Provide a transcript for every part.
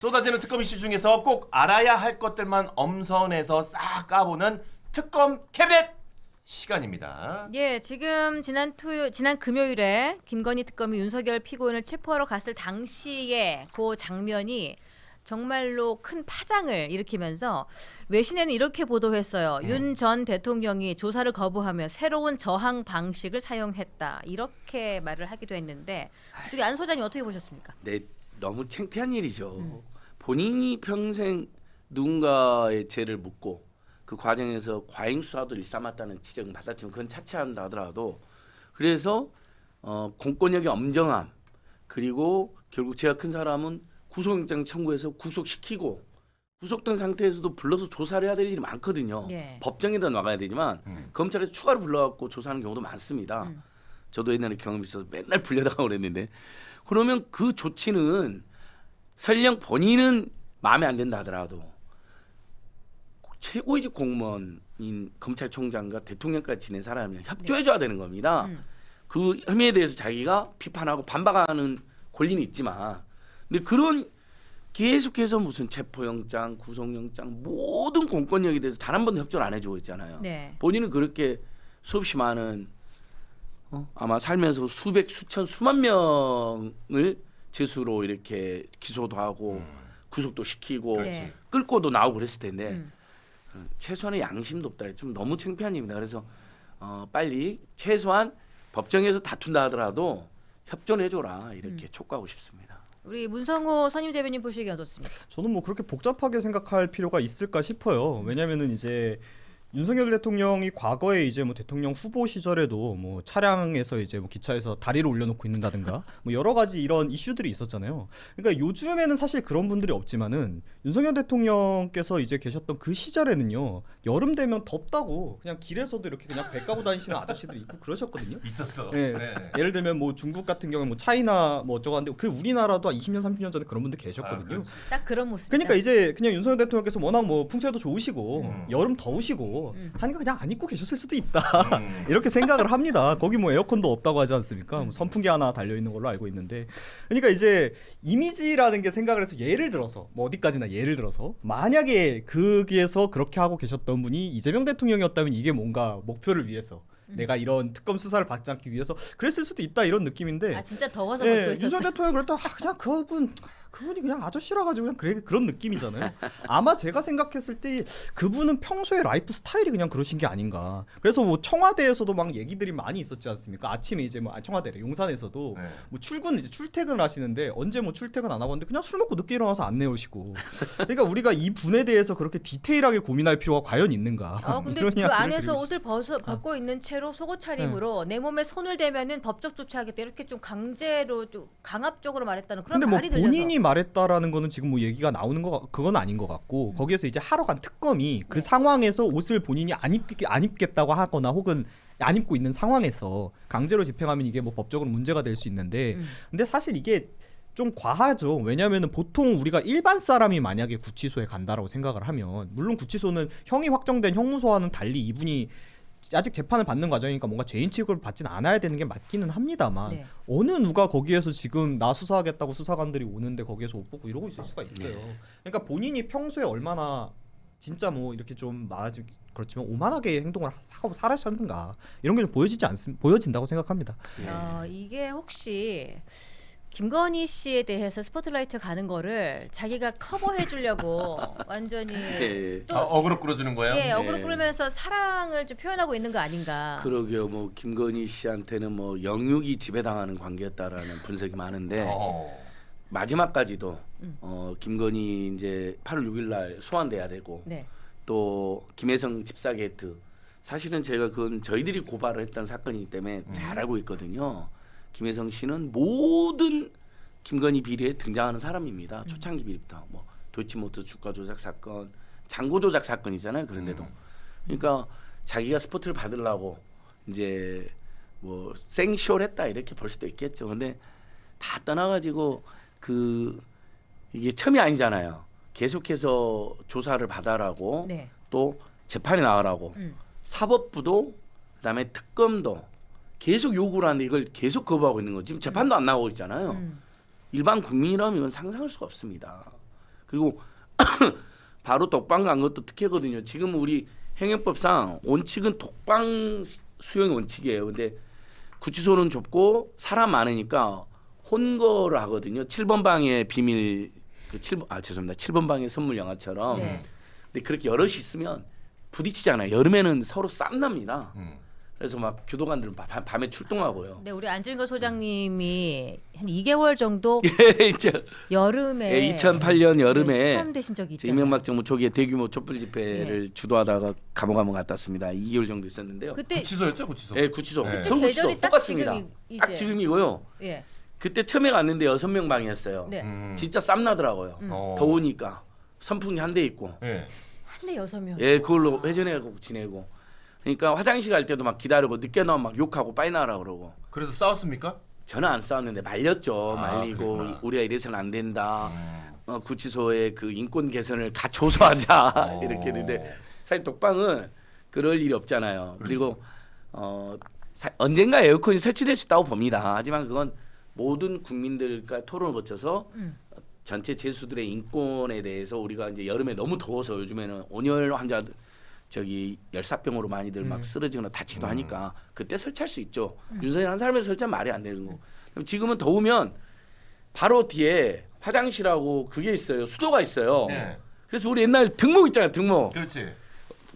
쏟아지는 특검 이슈 중에서 꼭 알아야 할 것들만 엄선해서 싹 까보는 특검 캐비넷 시간입니다. 예, 지금 지난 금요일에 김건희 특검이 윤석열 피고인을 체포하러 갔을 당시에 그 장면이 정말로 큰 파장을 일으키면서 외신에는 이렇게 보도했어요. 윤 전 대통령이 조사를 거부하며 새로운 저항 방식을 사용했다. 이렇게 말을 하기도 했는데 어떻게 안 소장님 어떻게 보셨습니까? 네, 너무 창피한 일이죠. 본인이 평생 누군가의 죄를 묻고 그 과정에서 과잉 수사도 일삼았다는 지적은 받았지만 그건 차치한다 하더라도 그래서 공권력의 엄정함 그리고 결국 죄가 큰 사람은 구속영장 청구해서 구속시키고 구속된 상태에서도 불러서 조사를 해야 될 일이 많거든요. 예. 법정에다 나가야 되지만 검찰에서 추가로 불러갖고 조사하는 경우도 많습니다. 저도 옛날에 경험이 있어서 맨날 불려다가 그랬는데 그러면 그 조치는 설령 본인은 마음에 안 든다 하더라도 최고위직 공무원인 검찰총장과 대통령까지 지낸 사람이 협조해줘야 되는 겁니다. 그 혐의에 대해서 자기가 비판하고 반박하는 권리는 있지만 근데 그런 계속해서 무슨 체포영장, 구속영장 모든 공권력에 대해서 단 한 번도 협조를 안 해주고 있잖아요. 네. 본인은 그렇게 수없이 많은 아마 살면서 수백, 수천, 수만 명을 죄수로 이렇게 기소도 하고 구속도 시키고 네. 끌고도 나오고 그랬을 텐데 최소한의 양심도 없다. 좀 너무 창피한 일입니다. 그래서 빨리 최소한 법정에서 다툰다 하더라도 협조를 해줘라 이렇게 촉구하고 싶습니다. 우리 문성호 선임 대변인 보시기에 어떻습니까? 저는 뭐 그렇게 복잡하게 생각할 필요가 있을까 싶어요. 왜냐면은 이제 윤석열 대통령이 과거에 이제 뭐 대통령 후보 시절에도 뭐 차량에서 이제 뭐 기차에서 다리를 올려놓고 있는다든가 뭐 여러 가지 이런 이슈들이 있었잖아요. 그러니까 요즘에는 사실 그런 분들이 없지만은 윤석열 대통령께서 이제 계셨던 그 시절에는요 여름 되면 덥다고 그냥 길에서도 이렇게 그냥 배 까고 다니시는 아저씨들이 있고 그러셨거든요. 있었어. 네. 네. 예를 들면 뭐 중국 같은 경우는 뭐 차이나 뭐 어쩌고 한데 그 우리나라도 20년 30년 전에 그런 분들 계셨거든요. 그렇지. 딱 그런 모습. 그러니까 이제 그냥 윤석열 대통령께서 워낙 뭐 풍채도 좋으시고 여름 더우시고 하니까 그냥 안 입고 계셨을 수도 있다 이렇게 생각을 합니다. 거기 뭐 에어컨도 없다고 하지 않습니까? 뭐 선풍기 하나 달려 있는 걸로 알고 있는데 그러니까 이제 이미지라는 게 생각을 해서 예를 들어서 뭐 어디까지나 예를 들어서 만약에 거기에서 그렇게 하고 계셨던 분이 이재명 대통령이었다면 이게 뭔가 목표를 위해서 내가 이런 특검 수사를 받지 않기 위해서 그랬을 수도 있다 이런 느낌인데 아 진짜 더워서 네, 벗고 있었다. 윤석열 대통령이 그랬다 그냥 그분이 그냥 아저씨라 가지고 그냥 그런 느낌이잖아요. 아마 제가 생각했을 때 그분은 평소에 라이프 스타일이 그냥 그러신 게 아닌가. 그래서 뭐 청와대에서도 막 얘기들이 많이 있었지 않습니까? 아침에 이제 뭐 청와대래 용산에서도 네. 뭐 이제 출퇴근을 하시는데 언제 뭐 출퇴근 안 하고 왔는데 그냥 술 먹고 늦게 일어나서 안 내오시고. 그러니까 우리가 이 분에 대해서 그렇게 디테일하게 고민할 필요가 과연 있는가? 근데 이런 그 이야기를 안에서 드리고 옷을 벗고 있는 채로 속옷 차림으로 내 몸에 손을 대면은 법적 조치하겠다 이렇게 좀 강제로 좀 강압적으로 말했다는 그런 근데 뭐 말이 들려서. 본인이 말했다라는 거는 지금 뭐 얘기가 나오는 거 그건 아닌 것 같고 거기에서 이제 하러 간 특검이 그 상황에서 옷을 본인이 안 입겠다고 하거나 혹은 안 입고 있는 상황에서 강제로 집행하면 이게 뭐 법적으로 문제가 될 수 있는데 근데 사실 이게 좀 과하죠. 왜냐하면 보통 우리가 일반 사람이 만약에 구치소에 간다라고 생각을 하면 물론 구치소는 형이 확정된 형무소와는 달리 이분이 아직 재판을 받는 과정이니까 뭔가 죄인 취급을 받지는 않아야 되는 게 맞기는 합니다만 네. 어느 누가 거기에서 지금 나 수사하겠다고 수사관들이 오는데 거기에서 옷 벗고 이러고 있을 수가 있어요. 그러니까 본인이 평소에 얼마나 진짜 뭐 이렇게 좀 말하지 그렇지만 오만하게 행동을 하고 살았었는가 이런 게 좀 보여진다고 생각합니다. 이게 혹시 김건희 씨에 대해서 스포트라이트 가는 거를 자기가 커버해 주려고 완전히 네. 또 어그로 끌어주는 거예요? 예, 어그로 네. 끌면서 사랑을 좀 표현하고 있는 거 아닌가. 그러게요. 뭐 김건희 씨한테는 뭐 영육이 지배당하는 관계였다라는 분석이 많은데 마지막까지도 김건희 이제 8월 6일 날 소환돼야 되고 네. 또 김혜성 집사 게이트 사실은 제가 그건 저희들이 고발을 했던 사건이기 때문에 잘 알고 있거든요. 김혜성 씨는 모든 김건희 비리에 등장하는 사람입니다. 초창기 비리부터 뭐 도이치모터 주가 조작 사건, 잔고 조작 사건이잖아요. 그런데도 그러니까 자기가 스포트를 받으려고 이제 뭐 생쇼를 했다 이렇게 볼 수도 있겠죠. 근데 다 떠나가지고 이게 처음이 아니잖아요. 계속해서 조사를 받아라고 네. 또 재판에 나가라고 사법부도 그다음에 특검도 계속 요구를 하는데 이걸 계속 거부하고 있는 거 지금 재판도 안 나오고 있잖아요. 일반 국민이라면 이건 상상할 수가 없습니다. 그리고 바로 독방 간 것도 특혜거든요. 지금 우리 행정법상 원칙은 독방 수용이 원칙이에요. 근데 구치소는 좁고 사람 많으니까 혼거를 하거든요. 7번 방의 비밀 죄송합니다. 7번 방의 선물 영화처럼. 네. 근데 그렇게 여럿이 있으면 부딪히잖아요. 여름에는 서로 쌈납니다. 그래서 막 교도관들은 밤에 출동하고요. 네, 우리 안진거 소장님이 한 2개월 정도 여름에 2008년 여름에 수감되신 적이 있잖아요. 이명박 정부 초기에 대규모 촛불 집회를 주도하다가 감옥 한번 갔다 왔습니다. 2개월 정도 있었는데요. 그때 구치소였죠, 구치소. 네, 구치소. 그때 서울구치소 계절이 딱 똑같습니다. 이제. 딱 지금이고요. 예. 그때 처음에 갔는데 6명 방이었어요. 네. 진짜 쌈나더라고요. 어. 더우니까 선풍기 한 대 있고. 예. 한대 6명. 예, 그걸로 회전해가고 지내고. 그러니까 화장실 갈 때도 막 기다리고 늦게 나오면 막 욕하고 빨리 나라 그러고. 그래서 싸웠습니까? 저는 안 싸웠는데 말렸죠. 말리고 그랬구나. 우리가 이래서는 안 된다. 구치소의 그 인권 개선을 같이 호소하자 이렇게 했는데 사실 독방은 그럴 일이 없잖아요. 그리고 언젠가 에어컨이 설치될 수 있다고 봅니다. 하지만 그건 모든 국민들과 토론을 거쳐서 전체 재수들의 인권에 대해서 우리가 이제 여름에 너무 더워서 요즘에는 온열 환자들 열사병으로 많이들 막 쓰러지거나 다치기도 하니까 그때 설치할 수 있죠. 윤석열 한 사람에서 설치하면 말이 안 되는 거. 지금은 더우면 바로 뒤에 화장실하고 그게 있어요. 수도가 있어요. 네. 그래서 우리 옛날 등목 있잖아요. 등목. 그렇지.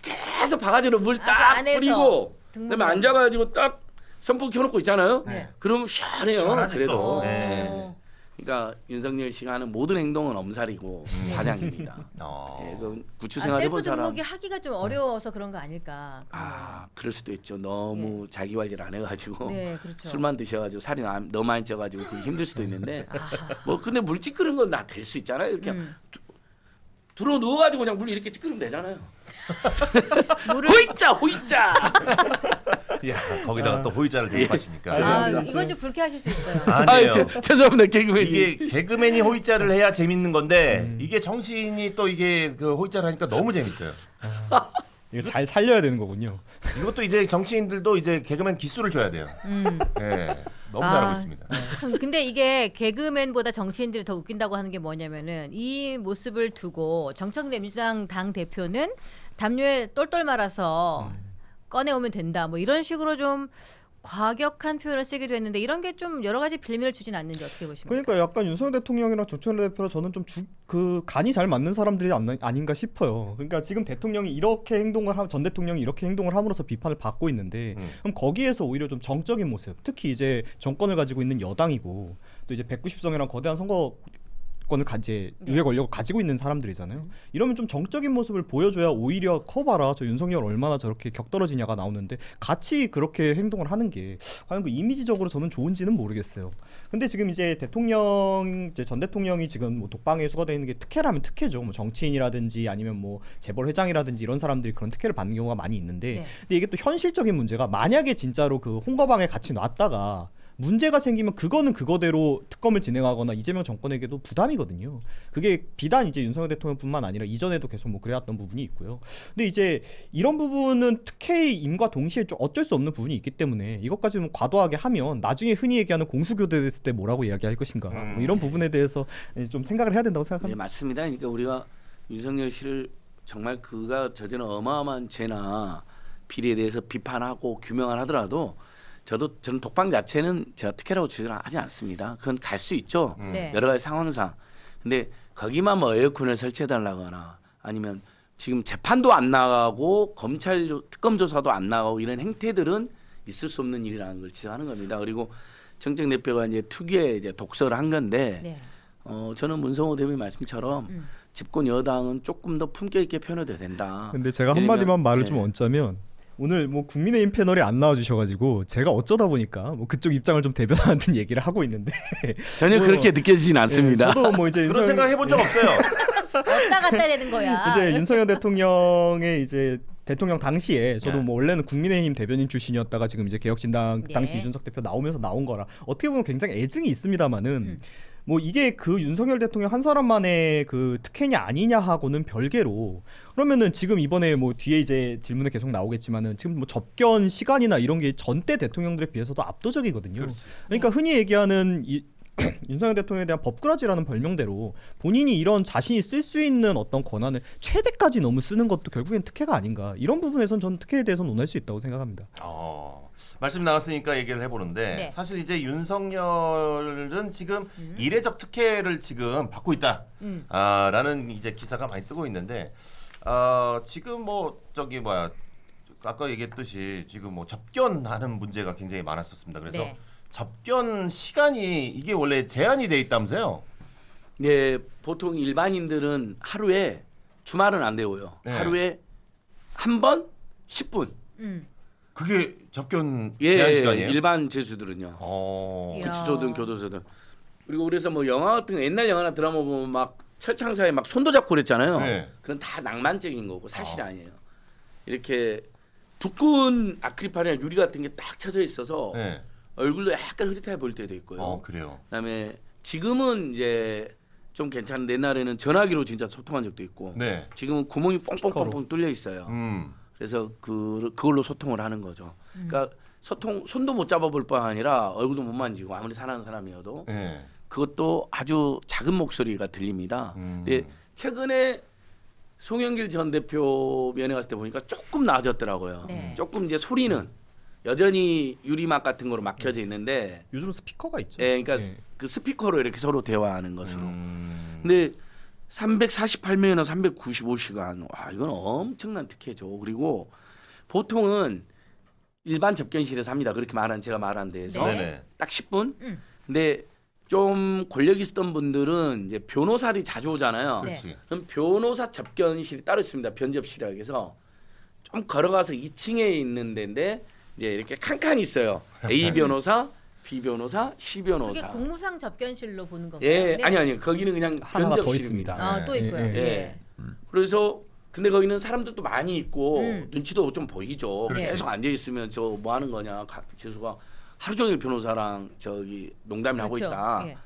계속 바가지로 물 그 딱 안에서 뿌리고 등목으로. 그다음에 앉아가지고 딱 선풍기 켜놓고 있잖아요. 네. 그러면 시원해요. 시원하지 그래도. 또. 네. 그러니까 윤석열 씨가 하는 모든 행동은 엄살이고 화장입니다. 예, 그 구치 생활 셀프 해본 사람. 등록이 하기가 좀 어려워서 그런 거 아닐까. 그럴 수도 있죠. 너무 자기 관리를 안 해가지고 네, 그렇죠. 술만 드셔가지고 살이 너무 많이 쪄가지고 그게 힘들 수도 있는데 아하. 뭐 근데 물 찌끄는 건 다 될 수 있잖아요. 이렇게 들어 누워가지고 그냥 물 이렇게 찌끄면 되잖아요. 물을 호이자. 야, 거기다가 또 호의자를 대입하시니까. 이건 좀 불쾌하실 수 있어요. 아니에요. 죄송합니다 개그맨. 이게 개그맨이 호의자를 해야 재밌는 건데 이게 정치인이 또 이게 그 호의자를 하니까 너무 재밌어요. 이거 잘 살려야 되는 거군요. 이것도 이제 정치인들도 이제 개그맨 기수를 줘야 돼요. 네, 너무 잘하고 있습니다. 근데 이게 개그맨보다 정치인들이 더 웃긴다고 하는 게 뭐냐면은 이 모습을 두고 정청래 민주당 당 대표는 담요에 똘똘 말아서 꺼내오면 된다. 뭐 이런 식으로 좀 과격한 표현을 쓰기도 했는데 이런 게 좀 여러 가지 빌미를 주진 않는지 어떻게 보십니까? 그러니까 약간 윤석열 대통령이랑 조천래 대표랑 저는 좀 그 간이 잘 맞는 사람들이 아닌가 싶어요. 그러니까 지금 대통령이 이렇게 전 대통령이 이렇게 행동을 함으로써 비판을 받고 있는데 그럼 거기에서 오히려 좀 정적인 모습, 특히 이제 정권을 가지고 있는 여당이고 또 이제 190석이랑 거대한 권을 의회 권력을 가지고 있는 사람들이잖아요. 이러면 좀 정적인 모습을 보여줘야 오히려 커봐라 저 윤석열 얼마나 저렇게 격떨어지냐가 나오는데 같이 그렇게 행동을 하는 게 과연 그 이미지적으로 저는 좋은지는 모르겠어요. 근데 지금 이제 전 대통령이 지금 뭐 독방에 수거되어 있는 게 특혜라면 특혜죠. 뭐 정치인이라든지 아니면 뭐 재벌 회장이라든지 이런 사람들이 그런 특혜를 받는 경우가 많이 있는데 근데 이게 또 현실적인 문제가 만약에 진짜로 그 홍거방에 같이 놨다가 문제가 생기면 그거는 그거대로 특검을 진행하거나 이재명 정권에게도 부담이거든요. 그게 비단 이제 윤석열 대통령뿐만 아니라 이전에도 계속 뭐 그래왔던 부분이 있고요. 근데 이제 이런 부분은 특혜의 임과 동시에 좀 어쩔 수 없는 부분이 있기 때문에 이것까지 좀 과도하게 하면 나중에 흔히 얘기하는 공수교대 됐을 때 뭐라고 이야기할 것인가 뭐 이런 부분에 대해서 좀 생각을 해야 된다고 생각합니다. 네, 맞습니다. 그러니까 우리가 윤석열 씨를 정말 그가 저지른 어마어마한 죄나 비리에 대해서 비판하고 규명을 하더라도 저는 독방 자체는 제가 특혜라고 주장하지 않습니다. 그건 갈 수 있죠. 네. 여러 가지 상황상. 근데 거기만 뭐 에어컨을 설치해달라거나 아니면 지금 재판도 안 나가고 검찰 특검 조사도 안 나가고 이런 행태들은 있을 수 없는 일이라는 걸 지적하는 겁니다. 그리고 정책 대표가 이제 특유의 이제 독서를 한 건데 저는 문성호 대표 말씀처럼 집권 여당은 조금 더 품격 있게 표현해도 된다. 근데 제가 한마디만 말을 네. 좀 얹자면 오늘 뭐 국민의힘 패널에 안 나와주셔가지고 제가 어쩌다 보니까 뭐 그쪽 입장을 좀 대변하는 얘기를 하고 있는데 전혀 뭐, 그렇게 느껴지진 않습니다. 저도 뭐 이제 그런 생각 해본 적 없어요. 왔다 갔다 되는 거야. 이제 윤석열 대통령의 이제 대통령 당시에 저도 뭐 원래는 국민의힘 대변인 출신이었다가 지금 이제 개혁신당 당시 이준석 대표 나오면서 나온 거라 어떻게 보면 굉장히 애증이 있습니다만은 뭐 이게 그 윤석열 대통령 한 사람만의 그 특혜냐 아니냐 하고는 별개로 그러면은 지금 이번에 뭐 뒤에 이제 질문에 계속 나오겠지만은 지금 뭐 접견 시간이나 이런 게 전때 대통령들에 비해서도 압도적이거든요. 그러니까 흔히 얘기하는 윤석열 대통령에 대한 법꾸라지라는 별명대로 본인이 이런 자신이 쓸 수 있는 어떤 권한을 최대까지 너무 쓰는 것도 결국엔 특혜가 아닌가. 이런 부분에선 저는 특혜에 대해서 논할 수 있다고 생각합니다. 말씀 나왔으니까 얘기를 해보는데 네. 사실 이제 윤석열은 지금 이례적 특혜를 지금 받고 있다. 라는 이제 기사가 많이 뜨고 있는데 지금 뭐 저기 뭐야 아까 얘기했듯이 지금 뭐 접견하는 문제가 굉장히 많았었습니다. 그래서 네. 접견 시간이 이게 원래 제한이 돼 있다면서요? 네, 보통 일반인들은 하루에 주말은 안 되고요. 네. 하루에 한 번 10분. 그게 접견 예, 제한 시간이에요? 일반 재수들은요. 이야. 구치소든 교도소든. 그리고 그래서 뭐 영화 같은 거 옛날 영화나 드라마 보면 막 철창사에 막 손도 잡고 그랬잖아요. 네. 그건 다 낭만적인 거고 사실이 아니에요. 이렇게 두꺼운 아크릴판이나 유리 같은 게 딱 쳐져 있어서 네. 얼굴도 약간 흐릿하게 보일 때도 있고요. 그래요. 그다음에 지금은 이제 좀 괜찮은데 옛날에는 전화기로 진짜 소통한 적도 있고 네. 지금은 구멍이 뻥뻥뻥뻥 뚫려 있어요. 그래서 그걸로 소통을 하는 거죠. 그러니까 손도 못 잡아볼 뿐 아니라 얼굴도 못 만지고 아무리 사랑하는 사람이어도 네. 그것도 아주 작은 목소리가 들립니다. 근데 최근에 송영길 전 대표 면회 갔을 때 보니까 조금 나아졌더라고요. 네. 조금 이제 소리는 여전히 유리막 같은 거로 막혀져 있는데 요즘 스피커가 있죠. 예, 그러니까 예. 그 스피커로 이렇게 서로 대화하는 것으로. 근데 348명이나 395시간. 와, 이건 엄청난 특혜죠. 그리고 보통은 일반 접견실에서 합니다. 그렇게 제가 말한 데에서 네. 네네. 딱 10분. 근데 좀 권력 있었던 분들은 이제 변호사들이 자주 오잖아요. 네. 그렇지. 그럼 변호사 접견실이 따로 있습니다. 변접실이라고 해서 좀 걸어가서 2층에 있는 데인데 이제 이렇게 칸칸이 있어요. A 변호사, B 변호사, C 그게 변호사. 공무상 접견실로 보는 건가요? 예, 네. 아니 거기는 그냥 하나가 더 변접실입니다. 있습니다. 또 있고요. 예, 예. 예. 그래서 근데 거기는 사람들도 많이 있고 눈치도 좀 보이죠. 그렇지. 계속 앉아 있으면 저 뭐 하는 거냐. 재수가 하루 종일 변호사랑 저기 농담을 하고 그렇죠. 있다. 예.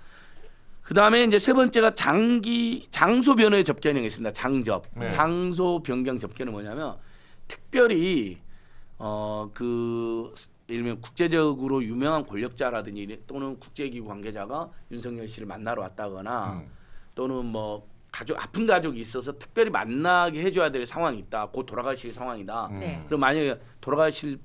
그다음에 이제 세 번째가 장소 변호의 접견이 있습니다. 장접. 네. 장소 변경 접견은 뭐냐면 특별히 예를 들면 국제적으로 유명한 권력자라든지 또는 국제기구 관계자가 윤석열 씨를 만나러 왔다거나 또는 뭐 아픈 가족이 있어서 특별히 만나게 해줘야 될 상황이 있다. 곧 돌아가실 상황이다. 네. 그럼 만약에 돌아가실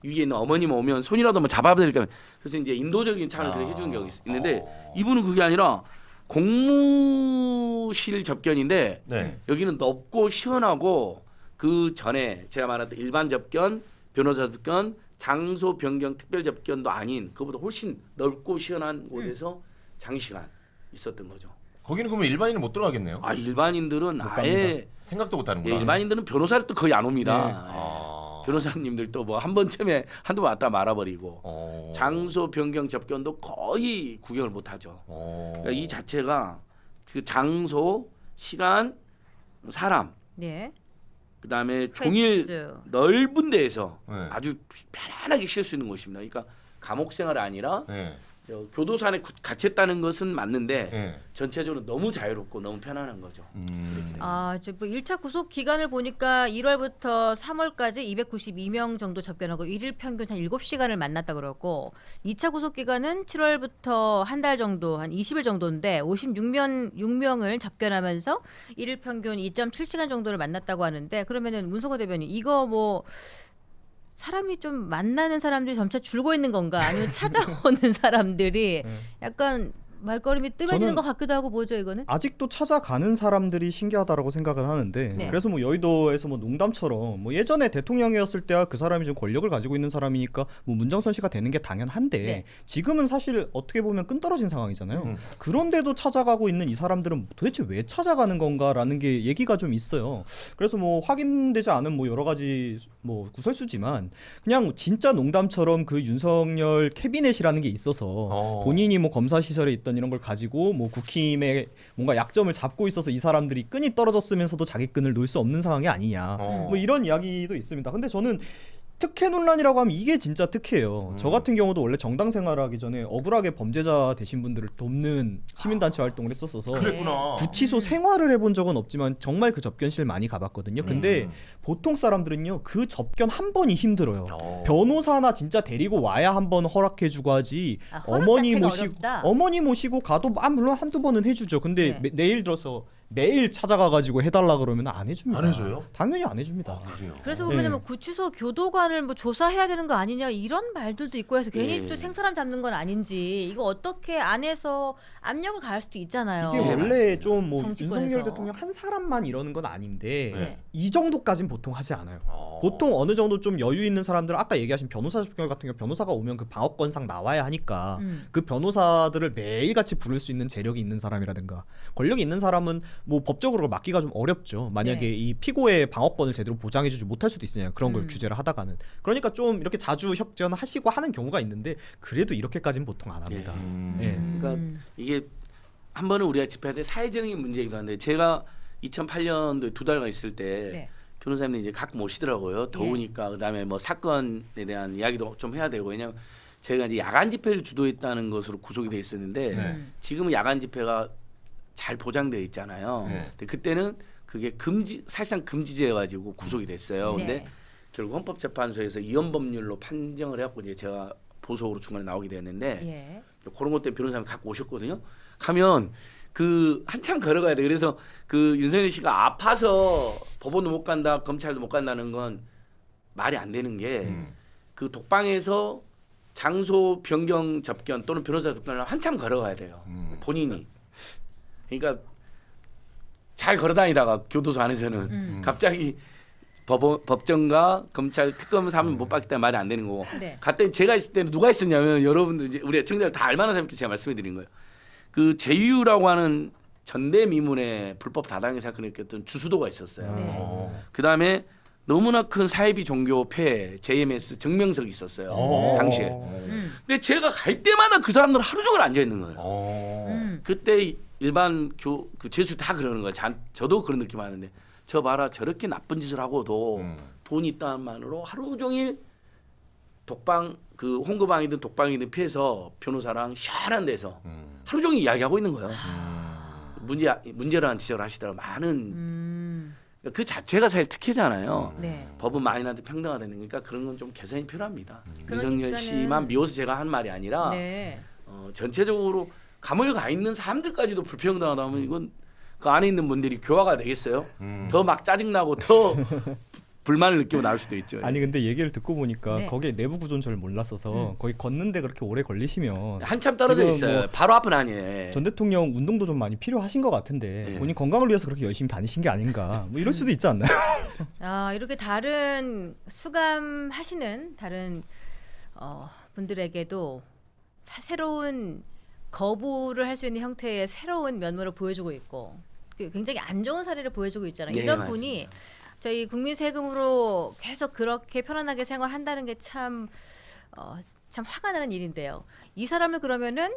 위기에 있는 어머님 오면 손이라도 뭐 잡아드릴까. 그래서 이제 인도적인 차원을 그렇게 해주는 경우가 있는데 이분은 그게 아니라 공무실 접견인데 네. 여기는 넓고 시원하고 그 전에 제가 말했던 일반 접견, 변호사 접견, 장소 변경 특별 접견도 아닌 그보다 훨씬 넓고 시원한 곳에서 장시간 있었던 거죠. 거기는 그러면 일반인은 못 들어가겠네요. 아 일반인들은 아예 생각도 못 하는구나. 예, 일반인들은 변호사를 또 거의 안 옵니다. 네. 예. 변호사님들도 뭐 한 번쯤에 한두 번 왔다 말아버리고 장소 변경 접견도 거의 구경을 못 하죠. 그러니까 이 자체가 그 장소, 시간, 사람, 네. 그다음에 종일 횟수. 넓은 데에서 네. 아주 편안하게 쉴 수 있는 곳입니다. 그러니까 감옥 생활이 아니라 네. 교도소 안에 같이 했다는 것은 맞는데 네. 전체적으로 너무 자유롭고 너무 편안한 거죠. 저 뭐 1차 구속 기간을 보니까 1월부터 3월까지 292명 정도 접견하고 일일 평균 한 7시간을 만났다 그러고 2차 구속 기간은 7월부터 한 달 정도 한 20일 정도인데 56명을 접견하면서 일일 평균 2.7시간 정도를 만났다고 하는데 그러면은 문성호 대변인 이거 뭐 사람이 좀 만나는 사람들이 점차 줄고 있는 건가 아니면 찾아오는 사람들이 약간 말걸음이 뜸해지는 저는 것 같기도 하고 뭐죠 이거는? 아직도 찾아가는 사람들이 신기하다라고 생각을 하는데 네. 그래서 뭐 여의도에서 뭐 농담처럼 뭐 예전에 대통령이었을 때야 그 사람이 좀 권력을 가지고 있는 사람이니까 뭐 문정선 씨가 되는 게 당연한데 네. 지금은 사실 어떻게 보면 끈떨어진 상황이잖아요. 그런데도 찾아가고 있는 이 사람들은 도대체 왜 찾아가는 건가라는 게 얘기가 좀 있어요. 그래서 뭐 확인되지 않은 뭐 여러 가지 뭐 구설수지만 그냥 진짜 농담처럼 그 윤석열 캐비넷이라는 게 있어서 본인이 뭐 검사 시설에 있던 이런 걸 가지고 뭐 국힘의 뭔가 약점을 잡고 있어서 이 사람들이 끈이 떨어졌으면서도 자기 끈을 놓을 수 없는 상황이 아니냐 뭐 이런 이야기도 있습니다. 근데 저는 특혜 논란이라고 하면 이게 진짜 특혜예요. 저 음. 같은 경우도 원래 정당 생활을 하기 전에 억울하게 범죄자 되신 분들을 돕는 시민단체 활동을 했었어서 그랬구나. 구치소 생활을 해본 적은 없지만 정말 그 접견실 많이 가봤거든요. 근데 보통 사람들은요 그 접견 한 번이 힘들어요. 변호사나 진짜 데리고 와야 한 번 허락해주고 하지. 아, 허락 어머니 자체가 모시고 어렵다? 어머니 모시고 가도 물론 한두 번은 해주죠. 근데 네. 내일 들어서 매일 찾아가가지고 해달라 그러면 안 해줍니다. 안 해줘요? 당연히 안 해줍니다. 그래요. 그래서 네. 보면은 뭐 구치소 교도관을 뭐 조사해야 되는 거 아니냐 이런 말들도 있고 해서 괜히 예. 또 생사람 잡는 건 아닌지 이거 어떻게 안에서 압력을 가할 수도 있잖아요. 이게 예, 원래 맞습니다. 좀 뭐 정치권에서. 윤석열 대통령 한 사람만 이러는 건 아닌데 네. 이 정도까진 보통 하지 않아요. 보통 어느 정도 좀 여유 있는 사람들은 아까 얘기하신 변호사 접견 같은 경우 변호사가 오면 그 방어권상 나와야 하니까 그 변호사들을 매일같이 부를 수 있는 재력이 있는 사람이라든가 권력이 있는 사람은 뭐 법적으로 막기가 좀 어렵죠. 만약에 네. 이 피고의 방어권을 제대로 보장해주지 못할 수도 있으냐 그런 걸 규제를 하다가는 그러니까 좀 이렇게 자주 협전하시고 하는 경우가 있는데 그래도 이렇게까지는 보통 안 합니다. 예. 그러니까 이게 한 번은 우리가 짚어야 될 사회적인 문제이기도 한데 제가 2008년도에 2달간 있을 때 네. 변호사님들 이제 가끔 오시더라고요. 더우니까 그다음에 뭐 사건에 대한 이야기도 좀 해야 되고 왜냐면 제가 이제 야간 집회를 주도했다는 것으로 구속이 돼 있었는데 네. 지금은 야간 집회가 잘 보장돼 있잖아요. 네. 근데 그때는 그게 사실상 금지돼 가지고 구속이 됐어요. 근데 네. 결국 헌법재판소에서 이혼법률로 판정을 해갖고 이제 제가 보석으로 중간에 나오게 됐는데 예. 그런 것 때문에 변호사님 갖고 오셨거든요. 가면 그 한참 걸어가야 돼. 그래서 그 윤석열 씨가 아파서 법원도 못 간다, 검찰도 못 간다는 건 말이 안 되는 게 그 독방에서 장소 변경 접견 또는 변호사 접견을 한참 걸어가야 돼요. 본인이. 그러니까 잘 걸어다니다가 교도소 안에서는 갑자기 법정과 검찰 특검 하면 못 받기 때문에 말이 안 되는 거고. 네. 갔더니 제가 있을 때는 누가 있었냐면 여러분들 이제 우리 청자들 다 알만한 사람께 제가 말씀해 드린 거예요. 그 제유라고 하는 전대미문의 불법 다당의 사건을 일으켰던 주수도가 있었어요. 네. 그다음에 너무나 큰 사이비 종교 폐해 JMS 정명석이 있었어요. 당시에. 근데 제가 갈 때마다 그 사람들은 하루 종일 앉아 있는 거예요. 그때 일반 그 죄수 다 그러는 거예요. 저도 그런 느낌 하는데 저 봐라 저렇게 나쁜 짓을 하고도 돈이 있다만으로 하루 종일 독방 그 홍거방이든 독방이든 피해서 변호사랑 시원한 데서 하루 종일 이야기하고 있는 거예요. 문제라는 지적을 하시더라고요. 많은 그 자체가 사실 특혜잖아요. 네. 법은 만인한테 평등화되는 거니까 그런 건 좀 개선이 필요합니다. 그러니까는- 윤석열 씨만 미워서 제가 한 말이 아니라 네. 전체적으로 감옥에 가 있는 사람들까지도 불평등하다 하면 이건 그 안에 있는 분들이 교화가 되겠어요? 더 막 짜증나고 더 불만을 느끼고 나올 수도 있죠. 아니 근데 얘기를 듣고 보니까 네. 거기에 내부 구조는 잘 몰랐어서 거기 걷는데 그렇게 오래 걸리시면 한참 떨어져 지금 있어요. 뭐 바로 앞은 아니에요. 전 대통령 운동도 좀 많이 필요하신 것 같은데 네. 본인 건강을 위해서 그렇게 열심히 다니신 게 아닌가 뭐 이럴 수도 있지 않나요? 아 이렇게 다른 수감하시는 다른 분들에게도 새로운 거부를 할 수 있는 형태의 새로운 면모를 보여주고 있고 굉장히 안 좋은 사례를 보여주고 있잖아요. 네, 이런 맞습니다. 분이 저희 국민 세금으로 계속 그렇게 편안하게 생활한다는 게 참 화가 나는 일인데요. 이 사람을 그러면은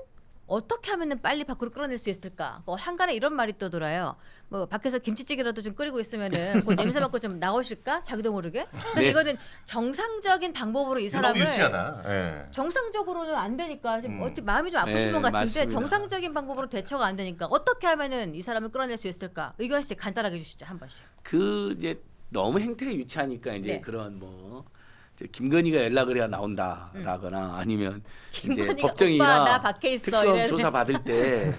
어떻게 하면은 빨리 밖으로 끌어낼 수 있을까? 한간에 이런 말이 또 돌아요. 뭐 밖에서 김치찌개라도 좀 끓이고 있으면은 그 냄새 맡고 좀 나오실까? 자기도 모르게. 근데 네. 이거는 정상적인 방법으로 이 사람을 너무 유치하다. 예. 정상적으로는 안 되니까 지금 어찌 마음이 좀 아프신 네, 것 같은데 맞습니다. 정상적인 방법으로 대처가 안 되니까 어떻게 하면은 이 사람을 끌어낼 수 있을까? 의견 씨 간단하게 주시죠 한 번씩. 그 이제 너무 행태가 유치하니까 이제 네. 그런 뭐 이제 김건희가 연락을 해야 나온다라거나 아니면 이제 김건희가 법정이나 오빠 나 밖에 있어 특검 이래야 조사 받을 때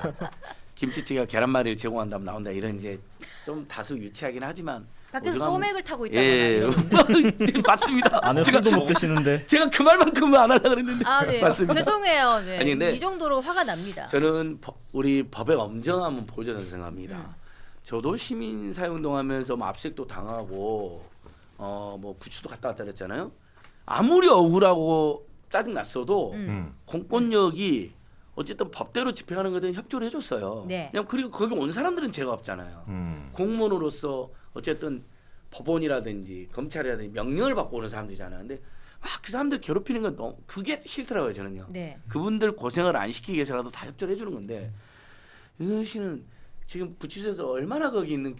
김치찌개가 계란말이를 제공한다면 나온다 이런 이제 좀 다소 유치하긴 하지만 밖에서 오죽하면- 소맥을 타고 있다거나 예 이런 맞습니다. 안에 술도 못 드시는데 제가 그 말만큼은 안 하려고 그랬는데 아, 네. 맞습니다. 죄송해요. 네. 아니, 근데 이 정도로 화가 납니다. 저는 우리 법의 엄정함은 보여줘야 생각합니다. 저도 시민 사회운동하면서 뭐 압수수색도 당하고 뭐 구치소도 갔다 왔다 그랬잖아요. 아무리 억울하고 짜증 났어도 공권력이 어쨌든 법대로 집행하는 것에 대한 협조를 해줬어요. 네. 그냥 그리고 거기 온 사람들은 죄가 없잖아요. 공무원으로서 어쨌든 법원이라든지 검찰이라든지 명령을 받고 오는 사람들이잖아요. 근데 막 그 사람들 괴롭히는 건 너무 그게 싫더라고요 저는요. 네. 그분들 고생을 안 시키기 위해서라도 다 협조를 해주는 건데 윤석열 씨는 지금 구치소에서 얼마나 거기 있는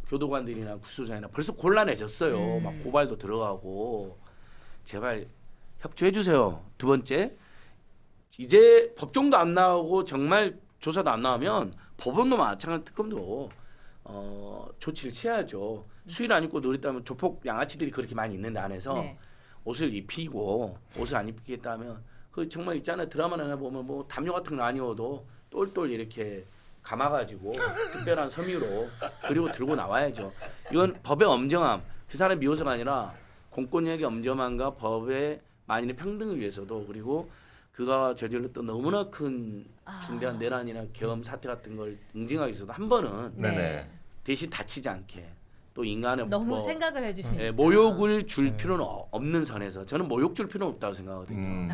교도관들이나 구치소장이나 벌써 곤란해졌어요. 막 고발도 들어가고 제발 협조해 주세요. 두 번째, 이제 법정도 안 나오고 정말 조사도 안 나오면 법원도 마찬가지 특검도 조치를 취해야죠. 수의를 안 입고 놀았다면 조폭 양아치들이 그렇게 많이 있는데 안에서 네. 옷을 입히고 옷을 안 입히겠다면 그 정말 있잖아요. 드라마나 보면 뭐 담요 같은 거 아니어도 똘똘 이렇게 감아가지고 특별한 섬유로 그리고 들고 나와야죠. 이건 법의 엄정함, 그 사람이 미워서가 아니라 공권력의 엄정함과 법의 만인의 평등을 위해서도 그리고 그가 저질렀던 너무나 큰 중대한 내란이나 계엄 사태 같은 걸 응징하기 위해서도 한 번은 네. 네네. 대신 다치지 않게 또 인간의 너무 뭐, 생각을 해주시네. 모욕을 줄 필요는 없는 선에서 저는 모욕 줄 필요는 없다고 생각하거든요.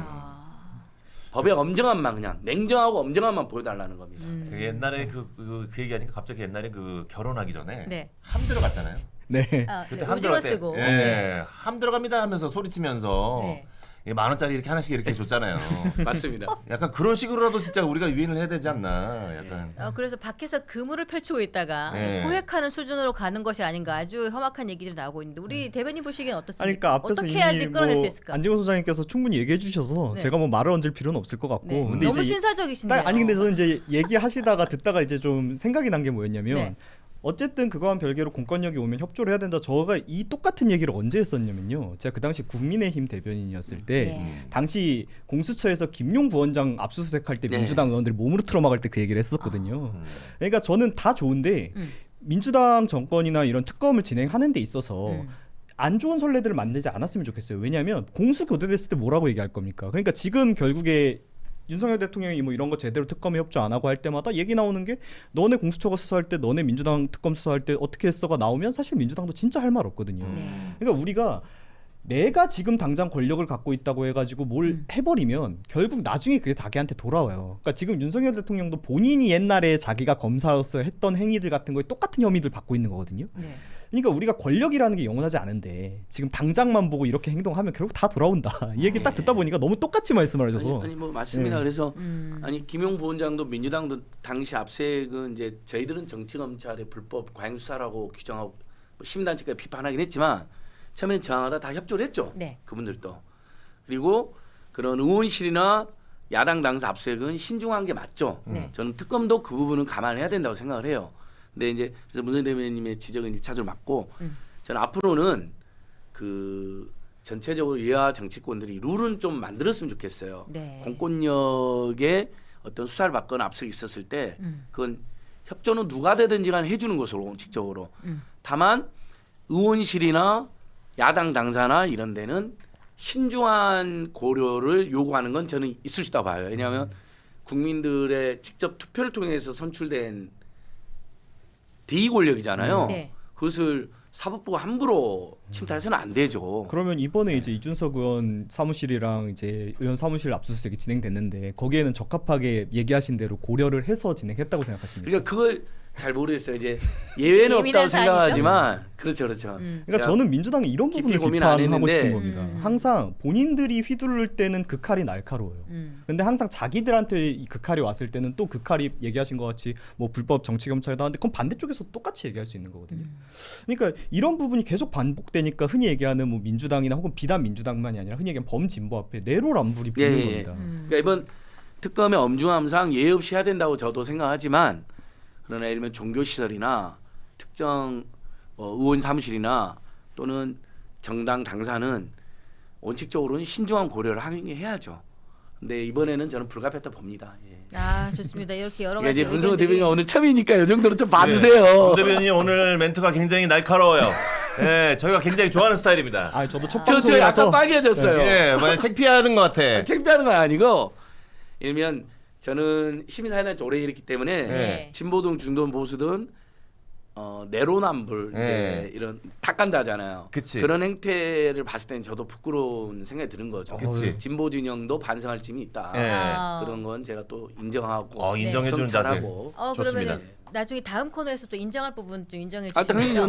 법의 엄정함만 그냥 냉정하고 엄정함만 보여달라는 겁니다. 그 옛날에 그 얘기하니까 갑자기 옛날에 그 결혼하기 전에 네. 함 들어갔잖아요. 네. 그때 네. 함 오징어 들어갈 때, 쓰고. 예, 네. 함 들어갑니다 하면서 소리치면서 네. 10,000원짜리 이렇게 하나씩 이렇게 줬잖아요. 맞습니다. 약간 그런 식으로라도 진짜 우리가 유인을 해야 되지 않나. 약간. 그래서 밖에서 그물을 펼치고 있다가 네. 포획하는 수준으로 가는 것이 아닌가 아주 험악한 얘기들이 나오고 있는데 우리 대변인 보시기엔 어떻습니까? 아니, 그러니까 앞에서 어떻게 해야지 이미 끌어낼 수 뭐 있을까? 안진걸 소장님께서 충분히 얘기해 주셔서 네. 제가 뭐 말을 얹을 필요는 없을 것 같고 네. 근데 너무 이제 신사적이신데요. 아니 근데 저는 이제 얘기하시다가 듣다가 이제 좀 생각이 난 게 뭐였냐면 네. 어쨌든 그거와는 별개로 공권력이 오면 협조를 해야 된다. 저가 이 똑같은 얘기를 언제 했었냐면요. 제가 그 당시 국민의힘 대변인이었을 때 네. 당시 공수처에서 김용 부원장 압수수색할 때 네. 민주당 의원들이 몸으로 틀어막을 때 그 얘기를 했었거든요. 그러니까 저는 다 좋은데 민주당 정권이나 이런 특검을 진행하는 데 있어서 안 좋은 선례들을 만들지 않았으면 좋겠어요. 왜냐하면 공수 교대됐을 때 뭐라고 얘기할 겁니까? 그러니까 지금 결국에 윤석열 대통령이 뭐 이런 거 제대로 특검에 협조 안 하고 할 때마다 얘기 나오는 게 너네 공수처가 수사할 때 너네 민주당 특검 수사할 때 어떻게 했어가 나오면 사실 민주당도 진짜 할 말 없거든요. 네. 그러니까 우리가 내가 지금 당장 권력을 갖고 있다고 해가지고 뭘 해버리면 결국 나중에 그게 자기한테 돌아와요. 그러니까 지금 윤석열 대통령도 본인이 옛날에 자기가 검사로서 했던 행위들 같은 거에 똑같은 혐의들 받고 있는 거거든요. 네. 그러니까 우리가 권력이라는 게 영원하지 않은데 지금 당장만 보고 이렇게 행동하면 결국 다 돌아온다. 이 얘기 딱 듣다 보니까 너무 똑같이 말씀을 하셔서 아니 뭐 맞습니다. 네. 그래서 아니 김용 부원장도 민주당도 당시 압수액은 이제 저희들은 정치 검찰의 불법 과잉 수사라고 규정하고 뭐 시민단체까지 비판하긴 했지만 처음에는 저항하다 다 협조를 했죠. 네. 그분들도. 그리고 그런 의원실이나 야당 당사 압수액은 신중한 게 맞죠. 네. 저는 특검도 그 부분은 감안해야 된다고 생각을 해요. 근데 이제 그래서 문재인 대변인님의 지적은 1차적으로 맞고 저는 앞으로는 그 전체적으로 여야 정치권들이 룰은 좀 만들었으면 좋겠어요. 네. 공권력의 어떤 수사를 받거나 압수가 있었을 때 그건 협조는 누가 되든지 간에 해주는 것으로 공식적으로. 다만 의원실이나 야당 당사나 이런 데는 신중한 고려를 요구하는 건 저는 있을 수 있다고 봐요. 왜냐하면 국민들의 직접 투표를 통해서 선출된 대의 권력이잖아요. 네. 그것을 사법부가 함부로 침탈해서는 안 되죠. 그러면 이번에 이제 이준석 의원 사무실이랑 이제 의원 사무실 압수수색이 진행됐는데 거기에는 적합하게 얘기하신 대로 고려를 해서 진행했다고 생각하십니까? 그러니까 그걸 잘 모르겠어요. 이제 예외는 예민한 없다고 생각하지만 그렇죠, 그렇죠. 그러니까 저는 민주당이 이런 깊이 부분을 고민 안 비판하고 싶은 했는데 겁니다. 항상 본인들이 휘두를 때는 그 칼이 날카로워요. 근데 항상 자기들한테 그 칼이 왔을 때는 또 그 칼이 얘기하신 것 같이 뭐 불법 정치 검찰이다 하는데 그건 반대쪽에서 똑같이 얘기할 수 있는 거거든요. 그러니까 이런 부분이 계속 반복되니까 흔히 얘기하는 뭐 민주당이나 혹은 비단 민주당만이 아니라 흔히 얘기하는 범진보 앞에 내로남불이 붙는 예. 겁니다. 그러니까 이번 특검의 엄중함상 예의 없이 해야 된다고 저도 생각하지만 그러나 예를 들면 종교시설이나 특정 의원 사무실이나 또는 정당 당사는 원칙적으로는 신중한 고려를 해야죠. 근데 이번에는 저는 불가피하다 봅니다. 예. 아 좋습니다. 이렇게 여러 그러니까 가지 이제 문성호 의견들이 대변인 오늘 처음이니까 이 정도로 좀 봐주세요. 정 대변인 오늘 멘트가 굉장히 날카로워요. 예, 저희가 굉장히 좋아하는 스타일입니다. 아 저도 첫 저 방송이라서 약간 빨개졌어요. 예, 만약 창피하는 것 같아. 창피하는 건 아니고 일면 저는 시민사회단체 오래 일했기 때문에 네. 진보든 중도든 보수든 내로남불 네. 이제 이런 탁간다잖아요. 그치. 그런 행태를 봤을 때는 저도 부끄러운 생각이 드는 거죠. 그치. 진보 진영도 반성할 점이 있다. 예. 아. 그런 건 제가 또 인정하고 인정해주는 자세. 성찰하고 좋습니다. 그러면 나중에 다음 코너에서 또 인정할 부분 좀 인정해 아 당연히 주시면서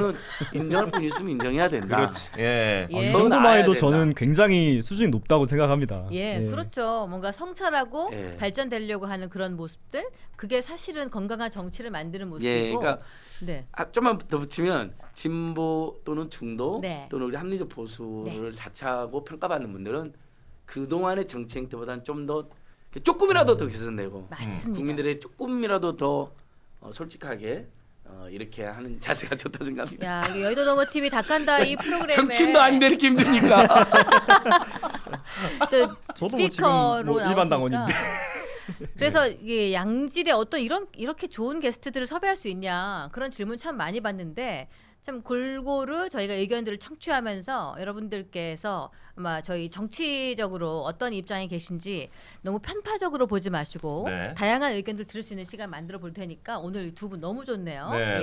저는 인정할 분 있으면 인정해야 된다. 그렇지. 예. 예. 이 더 정도만 나아야 해도 된다. 저는 굉장히 수준이 높다고 생각합니다. 예, 그렇죠. 뭔가 성찰하고 예. 발전되려고 하는 그런 모습들, 그게 사실은 건강한 정치를 만드는 예, 모습이고. 그러니까 네. 좀만 더 붙이면 진보 또는 중도 네. 또는 우리 합리적 보수를 자처하고 평가받는 분들은 그 동안의 정치 행태보다는 좀 더 조금이라도 더 개선되고 맞습니다. 국민들의 조금이라도 더 솔직하게 이렇게 하는 자세가 좋다 생각합니다. 야, 이게 여의도 넘어 TV 닭간다 이 프로그램에 정치인도 아닌데 이렇게 힘드니까. 또 저도 뭐 지금 스피커로 뭐 일반 나오니까. 당원인데. 그래서 이게 양질의 어떤 이렇게 좋은 게스트들을 섭외할 수 있냐 그런 질문 참 많이 받는데 참 골고루 저희가 의견들을 청취하면서 여러분들께서 아마 저희 정치적으로 어떤 입장에 계신지 너무 편파적으로 보지 마시고 네. 다양한 의견들 들을 수 있는 시간 만들어 볼 테니까 오늘 두 분 너무 좋네요. 네.